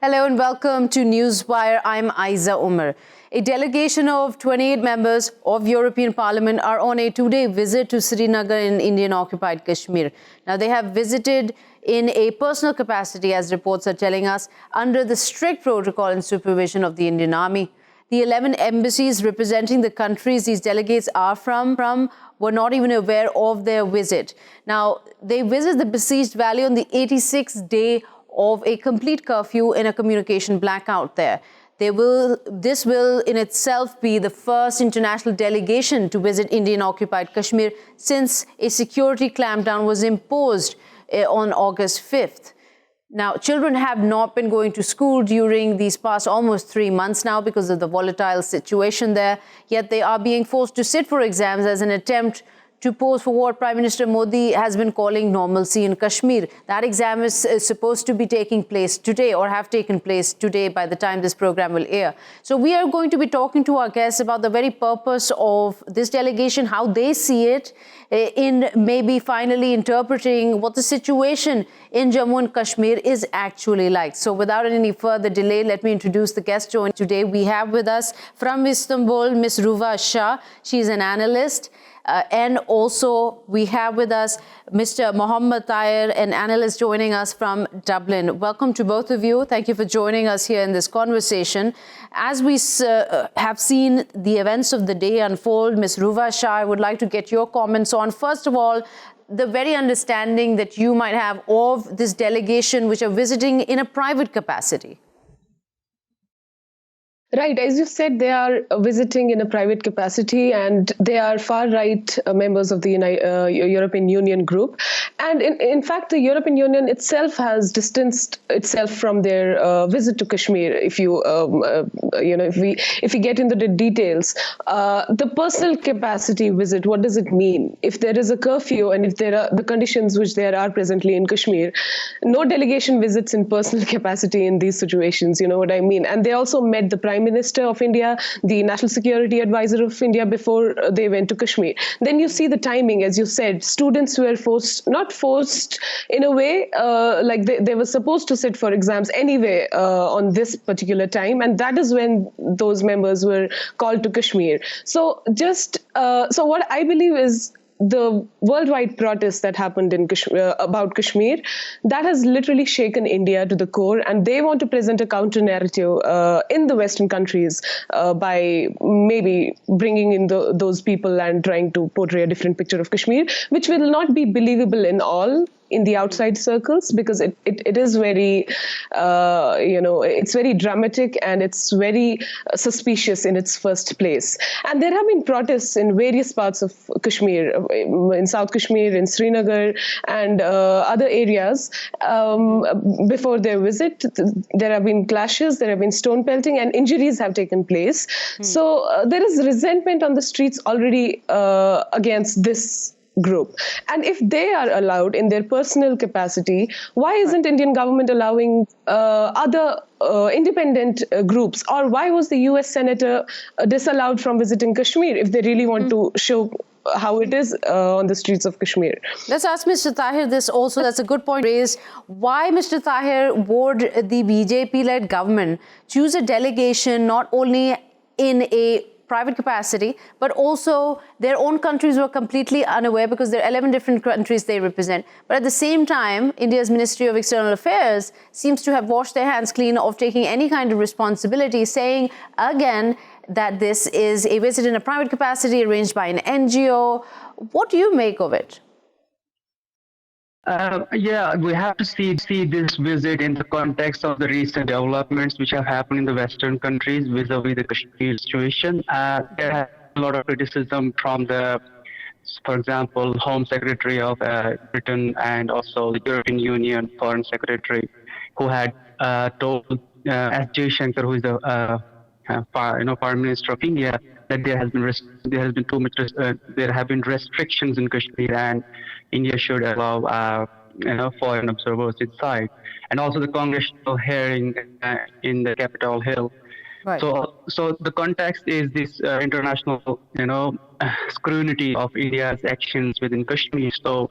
Hello and welcome to Newswire. I'm Ayza Omar. A delegation of 28 members of European Parliament are on a two-day visit to Srinagar in Indian-occupied Kashmir. Now, they have visited in a personal capacity, as reports are telling us, under the strict protocol and supervision of the Indian Army. The 11 embassies representing the countries these delegates are from were not even aware of their visit. Now, they visit the besieged valley on the 86th day of a complete curfew and a communication blackout there. This will in itself be the first international delegation to visit Indian-occupied Kashmir since a security clampdown was imposed on August 5th. Now, children have not been going to school during these past almost 3 months now because of the volatile situation there, yet they are being forced to sit for exams as an attempt to pose for what Prime Minister Modi has been calling normalcy in Kashmir. That exam is supposed to be taking place today or have taken place today by the time this program will air. So we are going to be talking to our guests about the very purpose of this delegation, how they see it, in maybe finally interpreting what the situation in Jammu and Kashmir is actually like. So without any further delay, let me introduce the guest joining today. We have with us from Istanbul, Ms. Ruwa Shah. She's an analyst. And also we have with us Mr. Mohammed Tahir, an analyst joining us from Dublin. Welcome to both of you. Thank you for joining us here in this conversation. As we have seen the events of the day unfold, Ms. Ruwa Shah, I would like to get your comments on, first of all, the very understanding that you might have of this delegation which are visiting in a private capacity. Right. As you said, they are visiting in a private capacity and they are far-right members of the European Union group. And in fact, the European Union itself has distanced itself from their visit to Kashmir. If we get into the details, the personal capacity visit, what does it mean? If there is a curfew and if there are the conditions which there are presently in Kashmir, no delegation visits in personal capacity in these situations. You know what I mean? And they also met the Prime Minister of India, the National Security Advisor of India before they went to Kashmir. Then you see the timing, as you said, students were not forced in a way, like they were supposed to sit for exams anyway on this particular time. And that is when those members were called to Kashmir. So so what I believe is the worldwide protest that happened in Kashmir, about Kashmir, that has literally shaken India to the core, and they want to present a counter narrative in the Western countries by maybe bringing in those people and trying to portray a different picture of Kashmir, which will not be believable in the outside circles, because it is very, it's very dramatic and it's very suspicious in its first place. And there have been protests in various parts of Kashmir, in South Kashmir, in Srinagar, and other areas. Before their visit, there have been clashes, there have been stone pelting, and injuries have taken place. So there is resentment on the streets already against this group. And if they are allowed in their personal capacity, why isn't Indian government allowing other independent groups? Or why was the US Senator disallowed from visiting Kashmir if they really want to show how it is on the streets of Kashmir? Let's ask Mr. Tahir this also. That's a good point raised. Why, Mr. Tahir, would the BJP-led government choose a delegation not only in a private capacity, but also their own countries were completely unaware because there are 11 different countries they represent. But at the same time, India's Ministry of External Affairs seems to have washed their hands clean of taking any kind of responsibility, saying again that this is a visit in a private capacity arranged by an NGO. What do you make of it? We have to see this visit in the context of the recent developments which have happened in the Western countries vis-a-vis the Kashmir situation. There has been a lot of criticism from for example, Home Secretary of Britain and also the European Union Foreign Secretary, who had told S. Jaishankar, who is the Foreign Minister of India, that there have been restrictions in Kashmir and India should allow foreign observers inside, and also the congressional hearing in the Capitol Hill. Right. So the context is this international scrutiny of India's actions within Kashmir. So,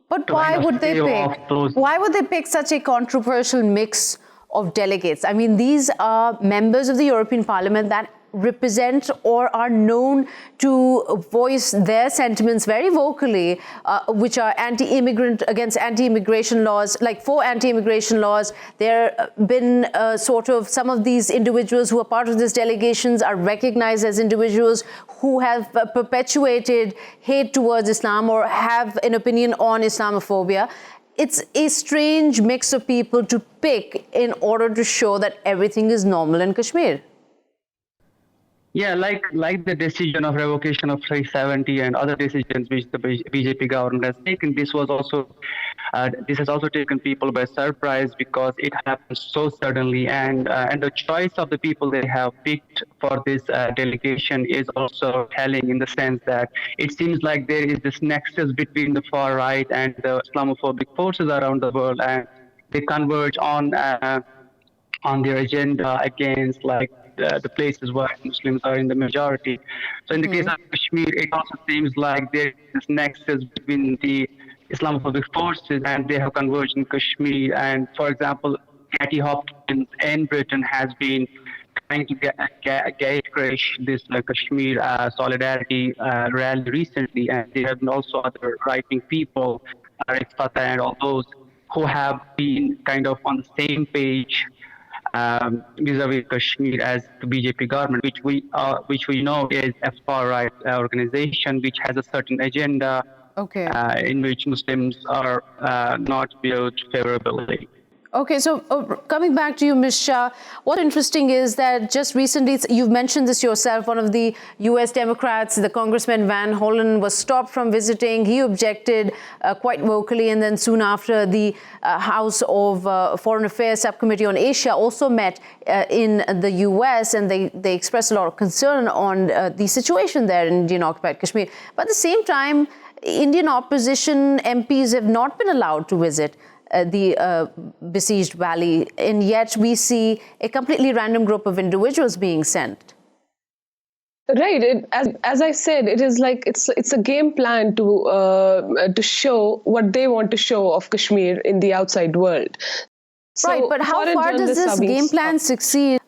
but why would they pick such a controversial mix of delegates. I mean, these are members of the European Parliament that represent or are known to voice their sentiments very vocally, which are anti-immigrant, against anti-immigration laws, like for anti-immigration laws. There have been sort of some of these individuals who are part of these delegations are recognized as individuals who have perpetuated hate towards Islam or have an opinion on Islamophobia. It's a strange mix of people to pick in order to show that everything is normal in Kashmir. Yeah, like the decision of revocation of 370 and other decisions which the BJP government has taken, this has also taken people by surprise because it happened so suddenly, and the choice of the people they have picked for this delegation is also telling, in the sense that it seems like there is this nexus between the far right and the Islamophobic forces around the world, and they converge on their agenda against the places where Muslims are in the majority. So in the case of Kashmir, it also seems like there is this nexus between the Islamophobic forces and they have converged in Kashmir. And for example, Katie Hopkins in Britain has been trying to gatecrash this Kashmir solidarity rally recently, and there have been also other right-wing people, Arif Fatah and all those, who have been kind of on the same page vis-a-vis Kashmir as the BJP government, which we know is a far-right organization which has a certain agenda in which Muslims are not viewed favorably. Okay, so coming back to you, Ms. Shah, what's interesting is that just recently, you've mentioned this yourself, one of the US Democrats, the Congressman Van Hollen, was stopped from visiting. He objected quite vocally, and then soon after, the House of Foreign Affairs Subcommittee on Asia also met in the US, and they expressed a lot of concern on the situation there in Indian-occupied Kashmir. But at the same time, Indian opposition MPs have not been allowed to visit the besieged valley, and yet we see a completely random group of individuals being sent. Right. As I said, it is like it's a game plan to show what they want to show of Kashmir in the outside world. So right, but how far does this game plan succeed?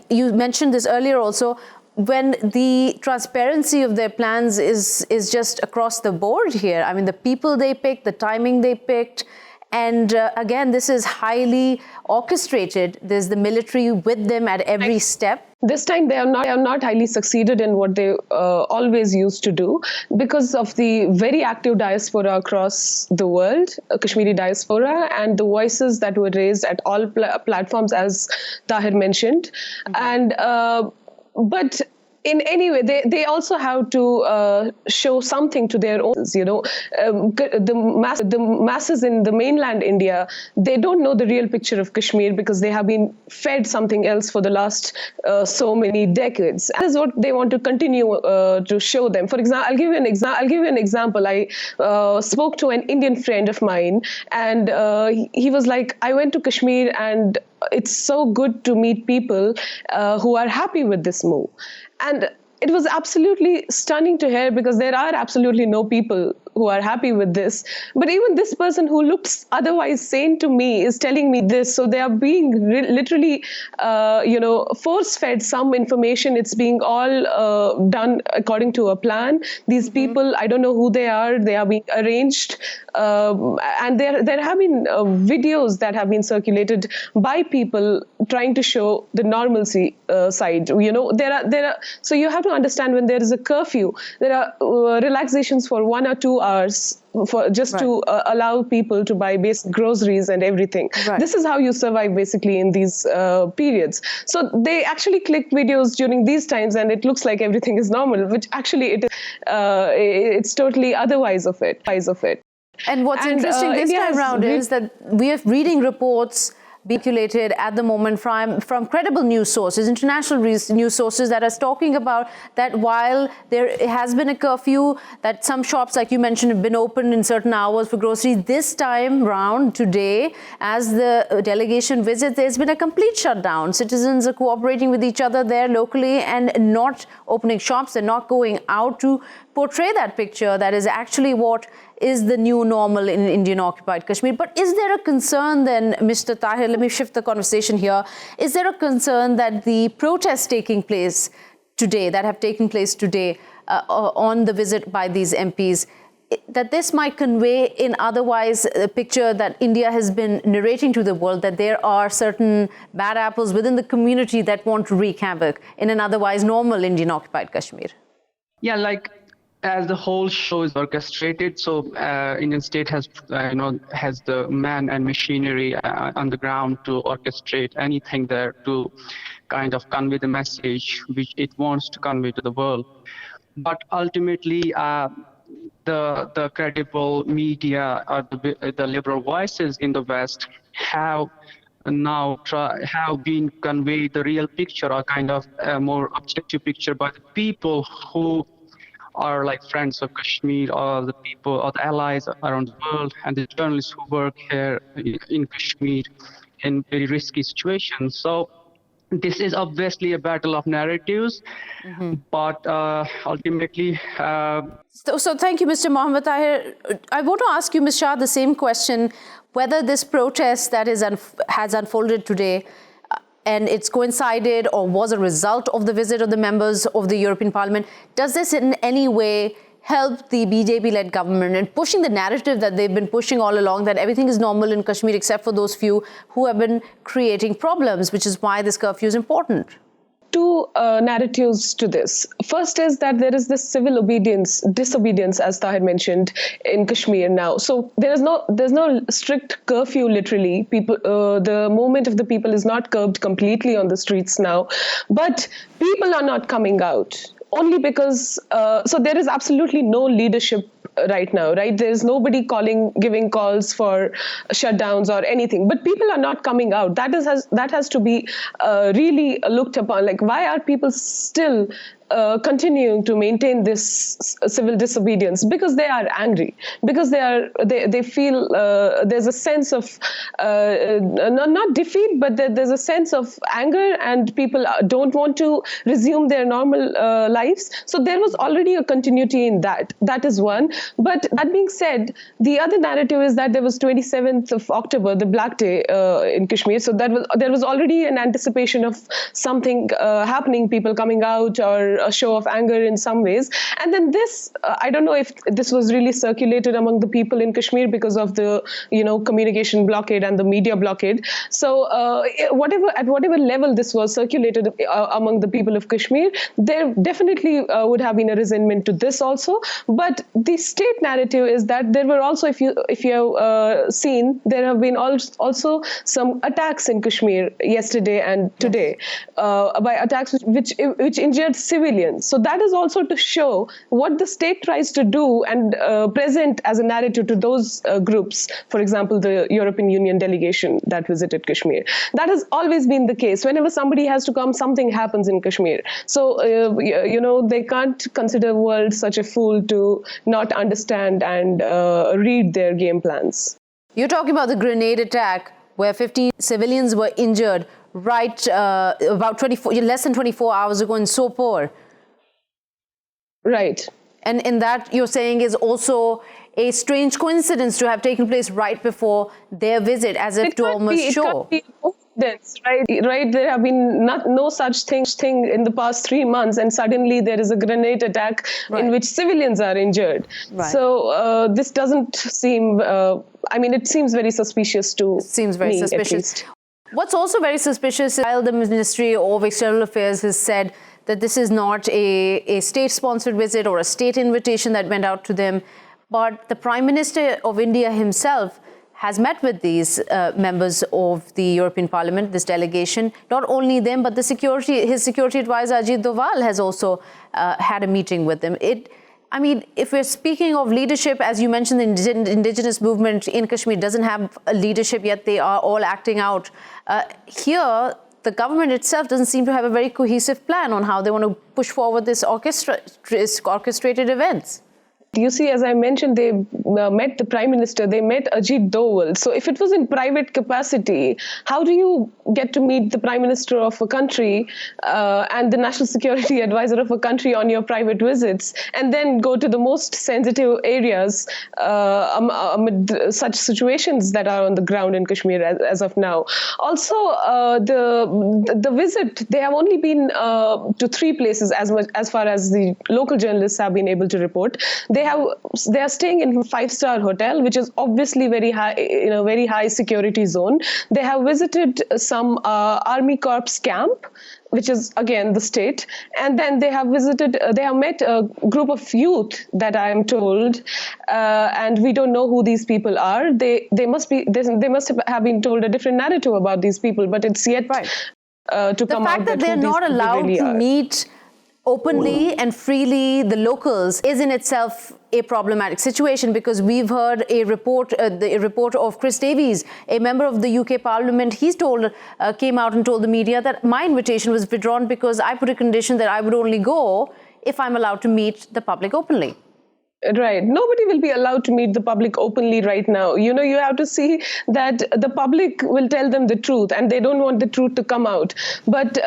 You mentioned this earlier also, when the transparency of their plans is just across the board here. I mean, the people they picked, the timing they picked, and again, this is highly orchestrated. There's the military with them at every step. This time they have not highly succeeded in what they always used to do, because of the very active diaspora across the world, Kashmiri diaspora, and the voices that were raised at all platforms, as Tahir mentioned. And but in any way, they also have to show something to their own. The masses in the mainland India, they don't know the real picture of Kashmir because they have been fed something else for the last so many decades. That is what they want to continue to show them. For example, I'll give you an example. I spoke to an Indian friend of mine, and he was like, "I went to Kashmir, and it's so good to meet people who are happy with this move." And it was absolutely stunning to hear, because there are absolutely no people who are happy with this. But even this person who looks otherwise sane to me is telling me this. So they are being literally, force-fed some information. It's being all done according to a plan. These people, I don't know who they are. They are being arranged. And there have been videos that have been circulated by people trying to show the normalcy side. There are. So you have to understand, when there is a curfew, there are relaxations for 1 or 2 hours for just to allow people to buy basic groceries and everything. Right. This is how you survive basically in these periods. So they actually click videos during these times, and it looks like everything is normal, which actually it is. It's totally otherwise of it. And what's interesting this time around is that we are reading reports circulated at the moment from credible news sources, international news sources, that are talking about that while there has been a curfew, that some shops, like you mentioned, have been open in certain hours for groceries. This time round, today, as the delegation visits, there's been a complete shutdown. Citizens are cooperating with each other there locally and not opening shops. They're not going out to portray that picture that is actually what is the new normal in Indian occupied Kashmir. But is there a concern then, Mr. Tahir, let me shift the conversation here, is there a concern that the protests taking place today, that have taken place today on the visit by these MPs, that this might convey in otherwise a picture that India has been narrating to the world, that there are certain bad apples within the community that want to wreak havoc in an otherwise normal Indian occupied Kashmir? Yeah, like as the whole show is orchestrated, so Indian state has has the man and machinery on the ground to orchestrate anything there to kind of convey the message which it wants to convey to the world. But ultimately, the credible media or the liberal voices in the West have been conveyed the real picture, or kind of a more objective picture, by the people who are like friends of Kashmir, or the people or the allies around the world, and the journalists who work here in Kashmir in very risky situations. So this is obviously a battle of narratives, but ultimately... So thank you, Mr. Mohammed Tahir. I want to ask you, Ms. Shah, the same question, whether this protest that has unfolded today, and it's coincided or was a result of the visit of the members of the European Parliament, does this in any way help the BJP-led government in pushing the narrative that they've been pushing all along, that everything is normal in Kashmir except for those few who have been creating problems, which is why this curfew is important? Two narratives to this. First is that there is this civil disobedience, as Tahir mentioned, in Kashmir now. So there's no strict curfew. Literally, people, the movement of the people is not curbed completely on the streets now, but people are not coming out only because. So there is absolutely no leadership right now, right? There's nobody giving calls for shutdowns or anything, but people are not coming out. That has to be really looked upon. Like, why are people still continuing to maintain this civil disobedience? Because they are angry, because they feel there's a sense of not defeat, but there's a sense of anger, and people don't want to resume their normal lives. So there was already a continuity in that. That is one. But that being said, the other narrative is that there was 27th of October, the Black Day in Kashmir. So there was already an anticipation of something happening, people coming out, or a show of anger in some ways. And then this, I don't know if this was really circulated among the people in Kashmir because of the, communication blockade and the media blockade. So at whatever level this was circulated among the people of Kashmir, there definitely would have been a resentment to this also. But the state narrative is that there were also, if you have seen, there have been also some attacks in Kashmir yesterday and today, by attacks which injured civilians. So that is also to show what the state tries to do and present as a narrative to those groups. For example, the European Union delegation that visited Kashmir. That has always been the case. Whenever somebody has to come, something happens in Kashmir. So, they can't consider the world such a fool to not understand and read their game plans. You're talking about the grenade attack where 15 civilians were injured right about less than 24 hours ago in Sopore. Right. And in that, you're saying, is also a strange coincidence to have taken place right before their visit, as if to almost show. It can't be a coincidence, right? There have been no such thing in the past 3 months, and suddenly there is a grenade attack in which civilians are injured. Right. So this doesn't seem, it seems very suspicious to Seems very me, suspicious. What's also very suspicious is while the Ministry of External Affairs has said that this is not a state-sponsored visit or a state invitation that went out to them, but the Prime Minister of India himself has met with these members of the European Parliament, this delegation. Not only them, but his security advisor, Ajit Doval, has also had a meeting with them. If we're speaking of leadership, as you mentioned, the indigenous movement in Kashmir doesn't have a leadership, yet they are all acting out. Here, the government itself doesn't seem to have a very cohesive plan on how they want to push forward this orchestrated events. You see, as I mentioned, they met the Prime Minister, they met Ajit Doval. So if it was in private capacity, how do you get to meet the Prime Minister of a country and the National Security Advisor of a country on your private visits, and then go to the most sensitive areas amid such situations that are on the ground in Kashmir as of now? Also, the visit, they have only been to 3 places as far as the local journalists have been able to report. They are staying in a 5-star hotel, which is obviously very high, in a very high security zone. They have visited some Army Corps camp, which is again the state, and then they have met a group of youth that I am told, and we don't know who these people are. They must have been told a different narrative about these people, but it's yet to come out. The fact that they're not allowed to meet openly and freely the locals is in itself a problematic situation, because we've heard a report of Chris Davies, a member of the UK Parliament. He's came out and told the media that my invitation was withdrawn because I put a condition that I would only go if I'm allowed to meet the public openly. Right. Nobody will be allowed to meet the public openly right now. You have to see that the public will tell them the truth, and they don't want the truth to come out. But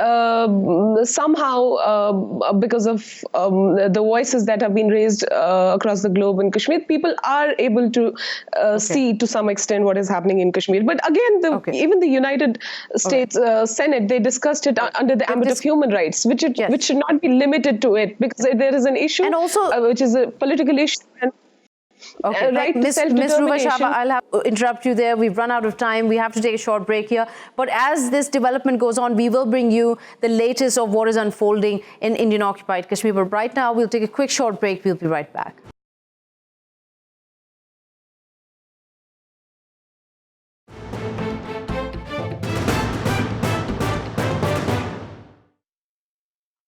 somehow, because of the voices that have been raised across the globe in Kashmir, people are able to see to some extent what is happening in Kashmir. But again, even the United States Senate, they discussed it under the ambit of human rights, which should not be limited to it, because there is an issue, and also, which is a political issue. Okay, right. Miss Ruwa Shah, I'll have to interrupt you there. We've run out of time. We have to take a short break here. But as this development goes on, we will bring you the latest of what is unfolding in Indian-occupied Kashmir. But right now, we'll take a quick short break. We'll be right back.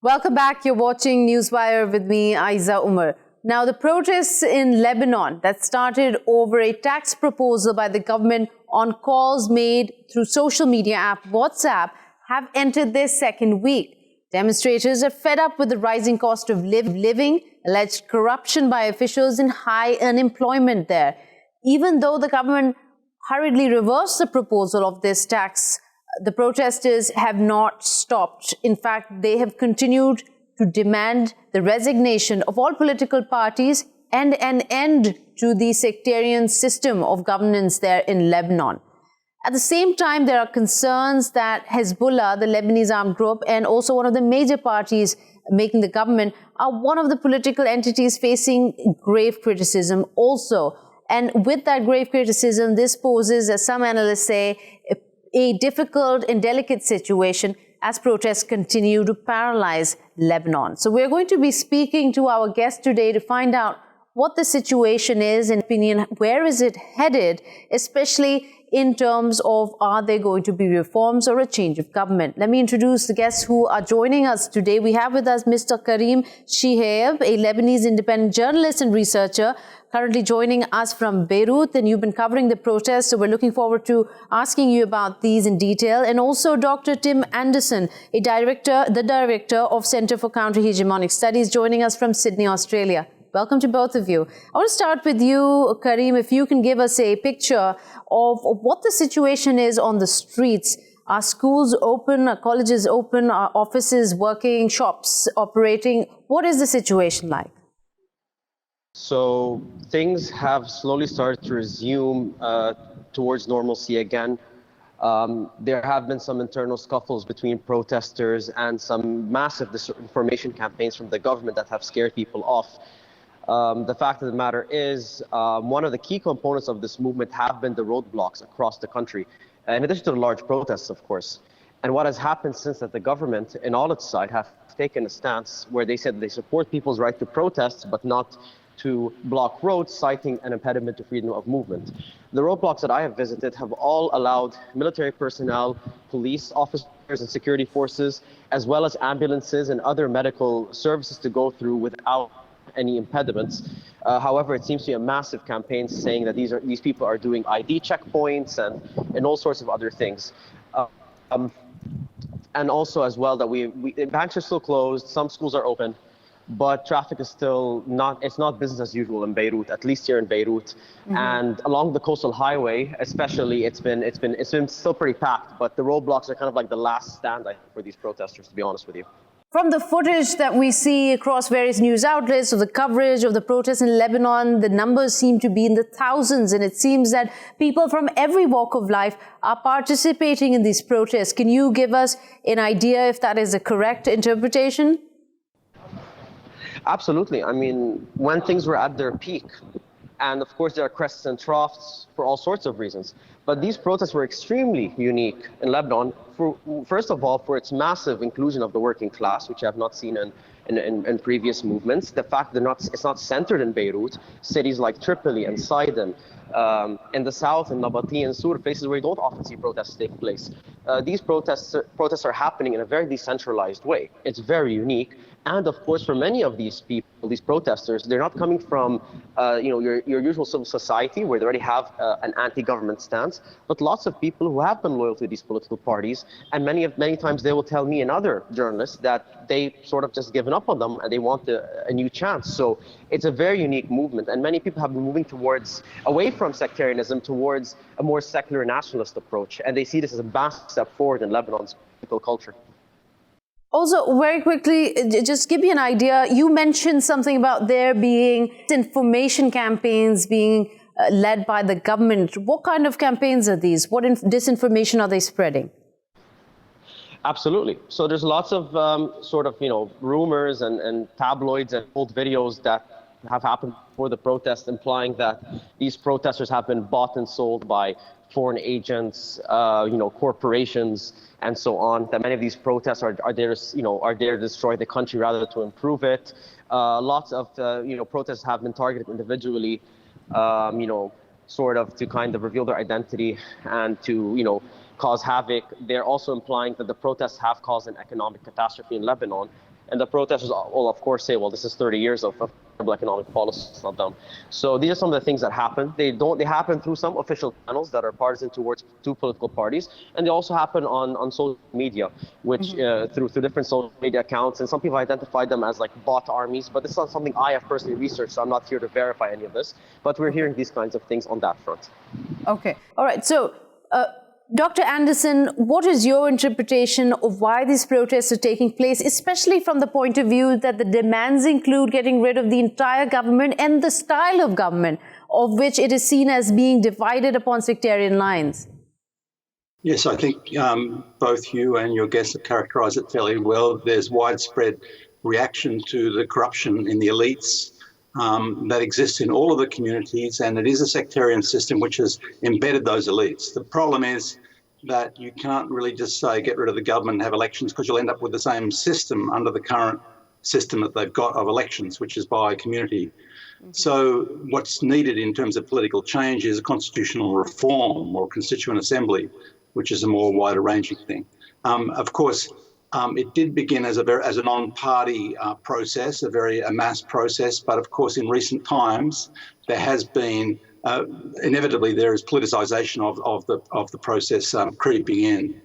Welcome back. You're watching Newswire with me, Ayza Omar. Now, the protests in Lebanon that started over a tax proposal by the government on calls made through social media app WhatsApp have entered their 2nd week. Demonstrators are fed up with the rising cost of living, alleged corruption by officials, and high unemployment there. Even though the government hurriedly reversed the proposal of this tax, the protesters have not stopped. In fact, they have continued to demand the resignation of all political parties and an end to the sectarian system of governance there in Lebanon. At the same time, there are concerns that Hezbollah, the Lebanese armed group, and also one of the major parties making the government, are one of the political entities facing grave criticism also. And with that grave criticism, this poses, as some analysts say, a difficult and delicate situation as protests continue to paralyze Lebanon. So we're going to be speaking to our guest today to find out what the situation is, in opinion, where is it headed, especially in terms of are there going to be reforms or a change of government. Let me introduce the guests who are joining us today. We have with us Mr. Kareem Chehayeb, a Lebanese independent journalist and researcher, currently joining us from Beirut, and you've been covering the protests, so we're looking forward to asking you about these in detail. And also Dr. Tim Anderson, the director of Centre for Counter-Hegemonic Studies, joining us from Sydney, Australia. Welcome to both of you. I want to start with you, Kareem, if you can give us a picture of what the situation is on the streets. Are schools open? Are colleges open? Are offices working? Shops operating? What is the situation like? So things have slowly started to resume towards normalcy again. There have been some internal scuffles between protesters and some massive disinformation campaigns from the government that have scared people off. The fact of the matter is, one of the key components of this movement have been the roadblocks across the country, in addition to the large protests, of course. And what has happened since that the government, in all its side, have taken a stance where they said they support people's right to protest, but not to block roads, citing an impediment to freedom of movement. The roadblocks that I have visited have all allowed military personnel, police officers and security forces, as well as ambulances and other medical services to go through without any impediments. However, it seems to be a massive campaign saying that these people are doing ID checkpoints and all sorts of other things. And also as well that banks are still closed, some schools are open, but traffic is still it's not business as usual in Beirut, at least here in Beirut. And along the coastal highway, especially, it's been still pretty packed, but the roadblocks are kind of like the last stand, I think, for these protesters, to be honest with you. From the footage that we see across various news outlets of the coverage of the protests in Lebanon, the numbers seem to be in the thousands, and it seems that people from every walk of life are participating in these protests. Can you give us an idea if that is a correct interpretation? Absolutely. I mean, when things were at their peak, and of course there are crests and troughs for all sorts of reasons, but these protests were extremely unique in Lebanon, first of all, for its massive inclusion of the working class, which I have not seen in previous movements. The fact that it's not centered in Beirut, cities like Tripoli and Sidon, in the south, in Nabati and Sur, places where you don't often see protests take place. These protests are happening in a very decentralized way. It's very unique. And of course, for many of these people, these protesters, they're not coming from your usual civil society where they already have an anti-government stance, but lots of people who have been loyal to these political parties. And many times they will tell me and other journalists that they sort of just given up on them and they want a new chance. So it's a very unique movement, and many people have been moving away from sectarianism towards a more secular nationalist approach, and they see this as a vast step forward in Lebanon's political culture. Also, very quickly, just give me an idea. You mentioned something about there being information campaigns being led by the government. What kind of campaigns are these? What disinformation are they spreading? Absolutely. So there's lots of rumors and tabloids and old videos that have happened before the protest, implying that these protesters have been bought and sold by foreign agents, corporations, and so on. That many of these protests are there to destroy the country rather than to improve it. Lots of protests have been targeted individually, sort of to kind of reveal their identity and to cause havoc. They're also implying that the protests have caused an economic catastrophe in Lebanon. And the protesters will, of course, say, well, this is 30 years of terrible economic policies of them. So these are some of the things that happen. They happen through some official channels that are partisan towards two political parties. And they also happen on social media, which through different social media accounts. And some people identify them as like bot armies. But this is not something I have personally researched, so I'm not here to verify any of this. But we're hearing these kinds of things on that front. Okay. All right. So, Dr. Anderson, what is your interpretation of why these protests are taking place, especially from the point of view that the demands include getting rid of the entire government and the style of government, of which it is seen as being divided upon sectarian lines? Yes, I think both you and your guests have characterised it fairly well. There's widespread reaction to the corruption in the elites that exists in all of the communities, and it is a sectarian system which has embedded those elites. The problem is that you can't really just say get rid of the government and have elections, because you'll end up with the same system under the current system that they've got of elections, which is by community. So what's needed in terms of political change is a constitutional reform or constituent assembly, which is a more wider ranging thing. Of course, it did begin as a non-party process, a mass process, but of course in recent times there has been inevitably there is politicisation of the process creeping in.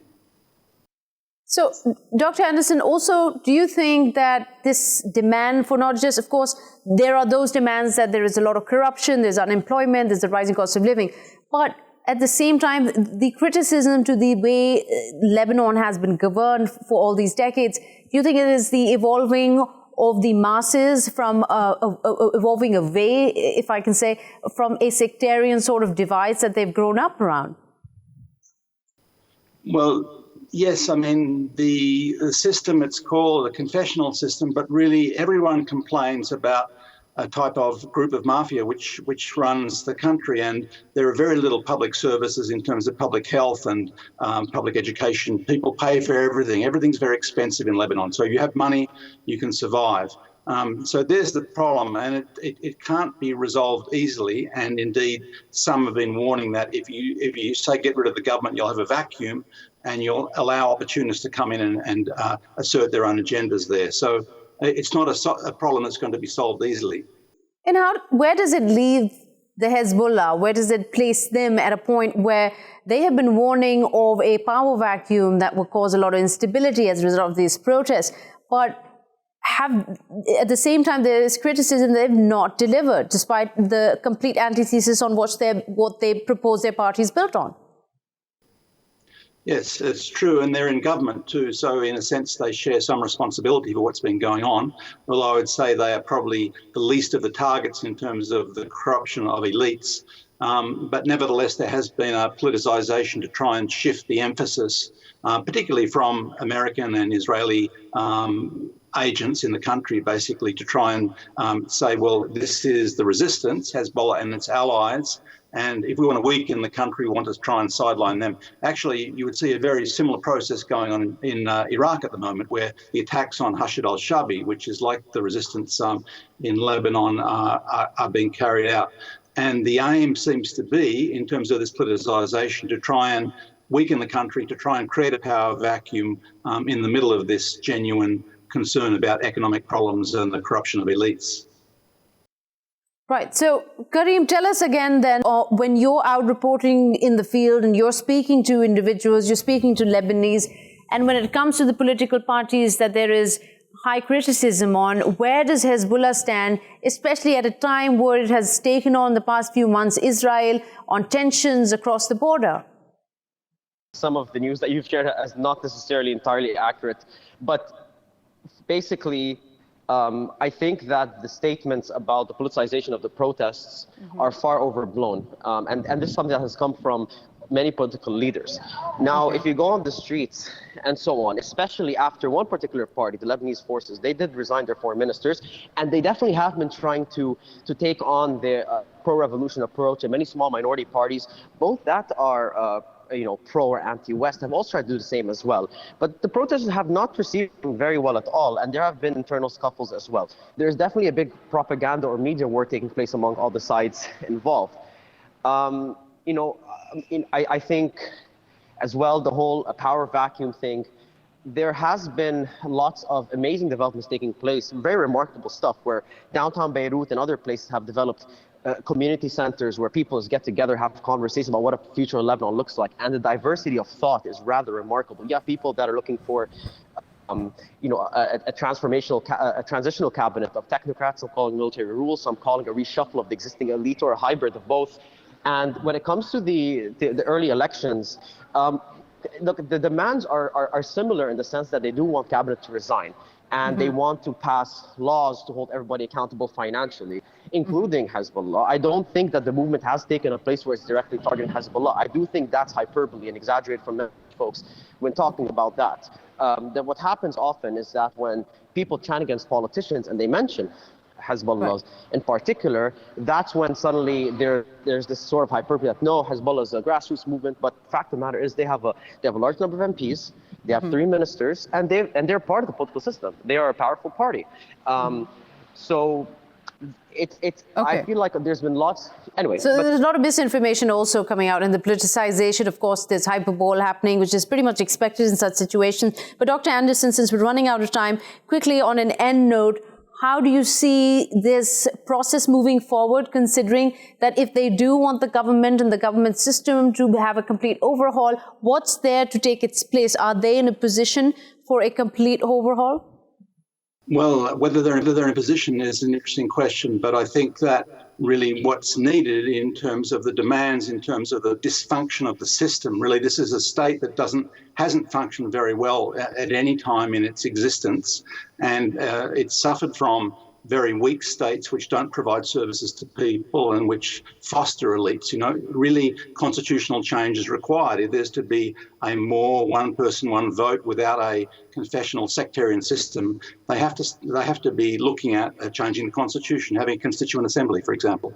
So, Dr. Anderson, also, do you think that this demand for not just, of course, there are those demands that there is a lot of corruption, there's unemployment, there's a rising cost of living, but at the same time, the criticism to the way Lebanon has been governed for all these decades, do you think it is the evolving of the masses from evolving away, if I can say, from a sectarian sort of device that they've grown up around? Well, yes, I mean, the system, it's called a confessional system, but really everyone complains about a type of group of mafia which runs the country, and there are very little public services in terms of public health and public education. People pay for everything. Everything's very expensive in Lebanon. So if you have money, you can survive. So there's the problem, and it can't be resolved easily. And indeed, some have been warning that if you say get rid of the government, you'll have a vacuum, and you'll allow opportunists to come in and assert their own agendas there. So it's not a problem that's going to be solved easily. And where does it leave the Hezbollah? Where does it place them at a point where they have been warning of a power vacuum that will cause a lot of instability as a result of these protests? But have, at the same time, there is criticism they've not delivered, despite the complete antithesis on what they propose their party is built on. Yes, it's true, and they're in government too, so in a sense they share some responsibility for what's been going on, although I would say they are probably the least of the targets in terms of the corruption of elites. But nevertheless, there has been a politicisation to try and shift the emphasis, particularly from American and Israeli agents in the country, basically to try and say, well, this is the resistance, Hezbollah and its allies, and if we want to weaken the country, we want to try and sideline them. Actually, you would see a very similar process going on in Iraq at the moment, where the attacks on Hashid al-Shabi, which is like the resistance in Lebanon, are being carried out. And the aim seems to be, in terms of this politicisation, to try and weaken the country, to try and create a power vacuum in the middle of this genuine concern about economic problems and the corruption of elites. Right. So, Kareem, tell us again then, when you're out reporting in the field and you're speaking to individuals, you're speaking to Lebanese, and when it comes to the political parties that there is high criticism on, where does Hezbollah stand, especially at a time where it has taken on the past few months Israel on tensions across the border? Some of the news that you've shared is not necessarily entirely accurate, but basically, I think that the statements about the politicization of the protests are far overblown. And this is something that has come from many political leaders. Now, if you go on the streets and so on, especially after one particular party, the Lebanese forces, they did resign their foreign ministers, and they definitely have been trying to take on their pro-revolution approach, and many small minority parties, both that are pro or anti-West, have also tried to do the same as well. But the protesters have not received very well at all, and there have been internal scuffles as well. There's definitely a big propaganda or media war taking place among all the sides involved. I think as well, the whole power vacuum thing, there has been lots of amazing developments taking place, very remarkable stuff, where downtown Beirut and other places have developed community centers where people get together, have conversations about what a future of Lebanon looks like, and the diversity of thought is rather remarkable. You have people that are looking for a transitional cabinet of technocrats. Some calling military rule, some calling a reshuffle of the existing elite, or a hybrid of both. And when it comes to the early elections, look, the demands are similar in the sense that they do want cabinet to resign, and they want to pass laws to hold everybody accountable financially, including Hezbollah. I don't think that the movement has taken a place where it's directly targeting Hezbollah. I do think that's hyperbole and exaggerated from many folks when talking about that. Then what happens often is that when people chant against politicians and they mention Hezbollah in particular, that's when suddenly there's this sort of hyperbole that no, Hezbollah is a grassroots movement. But the fact of the matter is they have a large number of MPs, they have 3 ministers, and they're part of the political system. They are a powerful party. So I feel like there's been lots. Anyway. So there's a lot of misinformation also coming out, and the politicization, of course, there's hyperbole happening, which is pretty much expected in such situations. But Dr. Anderson, since we're running out of time, quickly on an end note, how do you see this process moving forward, considering that if they do want the government and the government system to have a complete overhaul, what's there to take its place? Are they in a position for a complete overhaul? Well, whether they're in a position is an interesting question, but I think that really what's needed in terms of the demands, in terms of the dysfunction of the system, really this is a state that hasn't functioned very well at any time in its existence, and it's suffered from very weak states which don't provide services to people and which foster elites. Really constitutional change is required. If there's to be a more one person, one vote without a confessional sectarian system, they have to be looking at changing the constitution, having a constituent assembly, for example.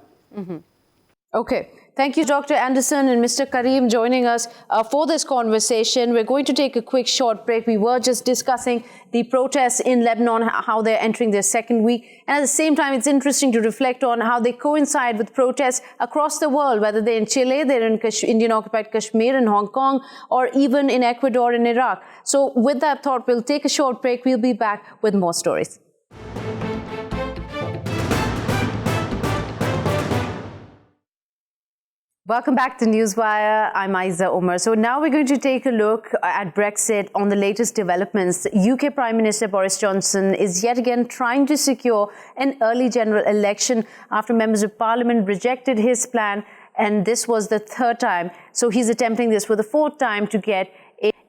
Okay. Thank you, Dr. Anderson and Mr. Kareem, joining us for this conversation. We're going to take a quick short break. We were just discussing the protests in Lebanon, how they're entering their second week. And at the same time, it's interesting to reflect on how they coincide with protests across the world, whether they're in Chile, they're in Indian-occupied Kashmir, in Hong Kong, or even in Ecuador and Iraq. So with that thought, we'll take a short break. We'll be back with more stories. Welcome back to Newswire. I'm Ayza Omar. So now we're going to take a look at Brexit on the latest developments. UK Prime Minister Boris Johnson is yet again trying to secure an early general election after members of Parliament rejected his plan, and this was the third time. So he's attempting this for the fourth time to get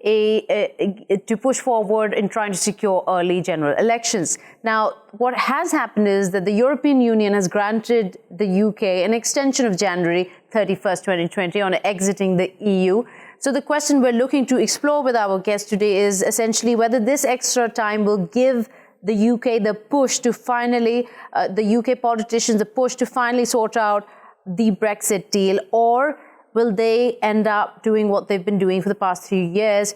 to push forward in trying to secure early general elections. Now, what has happened is that the European Union has granted the UK an extension of January 31st, 2020 on exiting the EU. So the question we're looking to explore with our guest today is essentially whether this extra time will give the UK the push to finally, the UK politicians the push to finally sort out the Brexit deal, or will they end up doing what they've been doing for the past few years,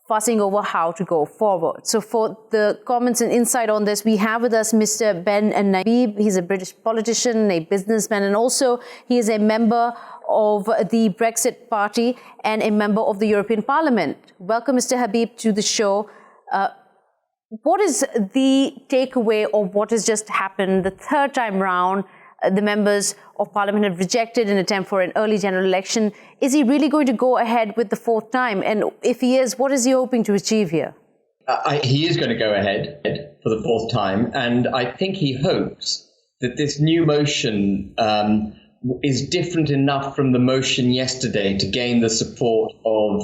fussing over how to go forward? So for the comments and insight on this, we have with us Mr. Ben Habib. He's a British politician, a businessman, and also he is a member of the Brexit Party and a member of the European Parliament. Welcome, Mr. Habib, to the show. What is the takeaway of what has just happened the third time round? The members of Parliament have rejected an attempt for an early general election. Is he really going to go ahead with the fourth time? And if he is, what is he hoping to achieve here? He is going to go ahead for the fourth time. And I think he hopes that this new motion is different enough from the motion yesterday to gain the support of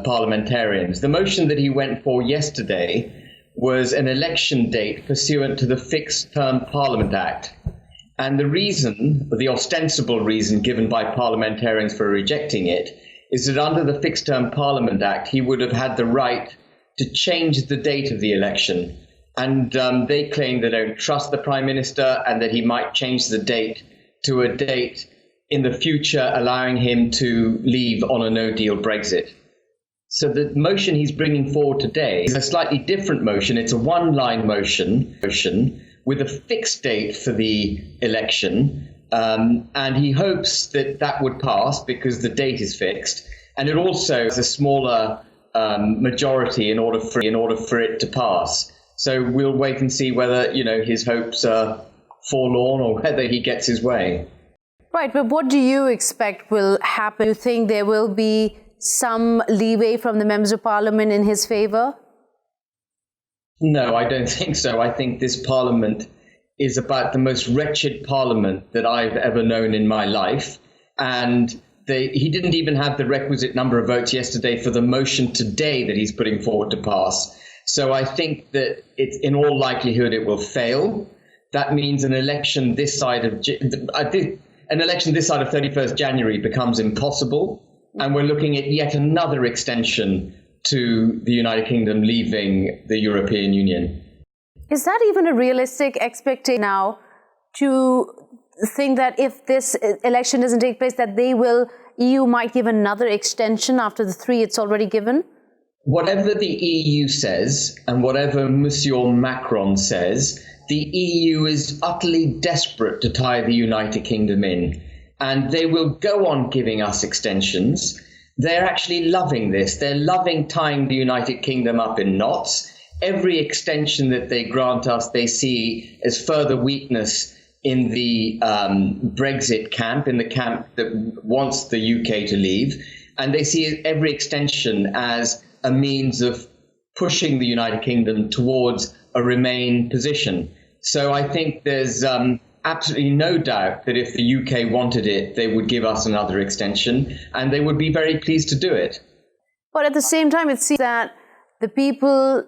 parliamentarians. The motion that he went for yesterday was an election date pursuant to the Fixed Term Parliament Act. And the reason, the ostensible reason given by parliamentarians for rejecting it, is that under the Fixed Term Parliament Act, he would have had the right to change the date of the election. And they claim they don't trust the Prime Minister and that he might change the date to a date in the future, allowing him to leave on a no-deal Brexit. So the motion he's bringing forward today is a slightly different motion. It's a one-line motion with a fixed date for the election, and he hopes that that would pass because the date is fixed, and it also has a smaller majority in order for it to pass. So we'll wait and see whether his hopes are forlorn or whether he gets his way. Right, but what do you expect will happen? Do you think there will be some leeway from the members of Parliament in his favour? No, I don't think so. I think this Parliament is about the most wretched Parliament that I've ever known in my life. And he didn't even have the requisite number of votes yesterday for the motion today that he's putting forward to pass. So I think that in all likelihood it will fail. That means an election this side of 31st January becomes impossible. And we're looking at yet another extension to the United Kingdom leaving the European Union. Is that even a realistic expectation now, to think that if this election doesn't take place, that EU might give another extension after the 3 it's already given? Whatever the EU says and whatever Monsieur Macron says, the EU is utterly desperate to tie the United Kingdom in. And they will go on giving us extensions. They're actually loving this. They're loving tying the United Kingdom up in knots. Every extension that they grant us, they see as further weakness in the Brexit camp, in the camp that wants the UK to leave. And they see every extension as a means of pushing the United Kingdom towards a Remain position. So I think there's absolutely no doubt that if the UK wanted it, they would give us another extension, and they would be very pleased to do it. But at the same time, it seems that the people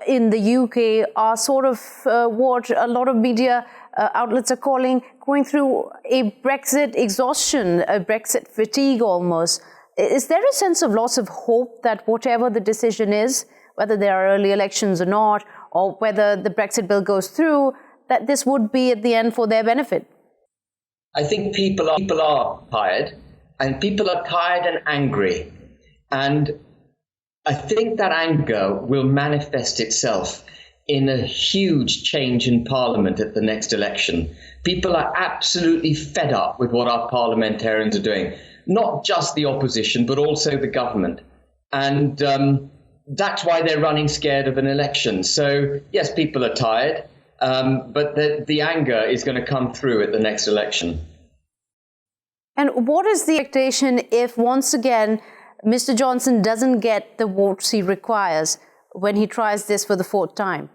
in the UK are sort of what a lot of media outlets are going through a Brexit exhaustion, a Brexit fatigue almost. Is there a sense of loss of hope that whatever the decision is, whether there are early elections or not, or whether the Brexit bill goes through, that this would be at the end for their benefit? I think people are tired, and people are tired and angry. And I think that anger will manifest itself in a huge change in Parliament at the next election. People are absolutely fed up with what our parliamentarians are doing, not just the opposition, but also the government. And that's why they're running scared of an election. So, yes, people are tired, but the anger is going to come through at the next election. And what is the expectation if, once again, Mr. Johnson doesn't get the votes he requires when he tries this for the fourth time?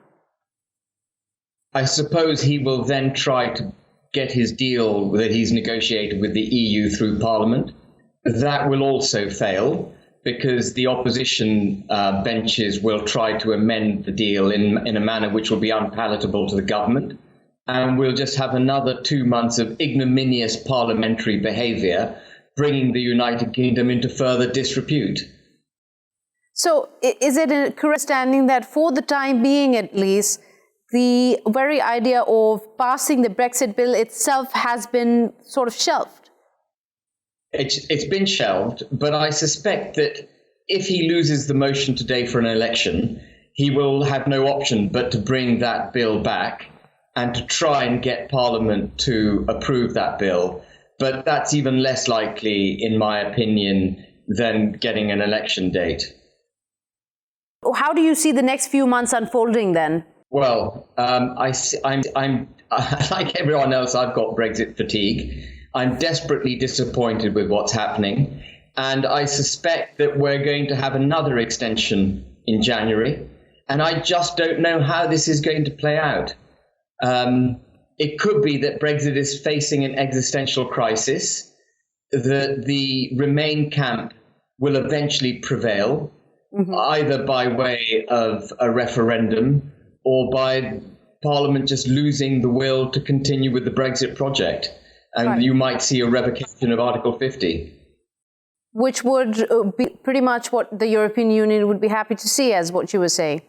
I suppose he will then try to get his deal that he's negotiated with the EU through Parliament. That will also fail because the opposition benches will try to amend the deal in a manner which will be unpalatable to the government. And we'll just have another 2 months of ignominious parliamentary behaviour, bringing the United Kingdom into further disrepute. So is it a correct understanding that for the time being at least, the very idea of passing the Brexit bill itself has been sort of shelved? It's been shelved, but I suspect that if he loses the motion today for an election, he will have no option but to bring that bill back and to try and get Parliament to approve that bill. But that's even less likely, in my opinion, than getting an election date. How do you see the next few months unfolding then? Well, I'm like everyone else, I've got Brexit fatigue. I'm desperately disappointed with what's happening. And I suspect that we're going to have another extension in January. And I just don't know how this is going to play out. It could be that Brexit is facing an existential crisis, that the Remain camp will eventually prevail, either by way of a referendum or by Parliament just losing the will to continue with the Brexit project. And you might see a revocation of Article 50. Which would be pretty much what the European Union would be happy to see, as what you were saying.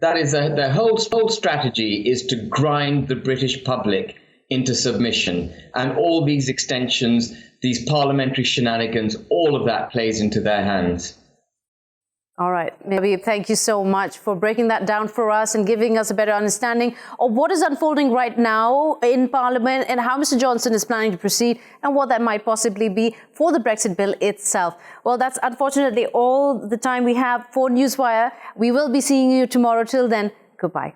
That is, their whole strategy is to grind the British public into submission. And all these extensions, these parliamentary shenanigans, all of that plays into their hands. All right, Habib, thank you so much for breaking that down for us and giving us a better understanding of what is unfolding right now in Parliament and how Mr. Johnson is planning to proceed and what that might possibly be for the Brexit bill itself. Well, that's unfortunately all the time we have for Newswire. We will be seeing you tomorrow. Till then, goodbye.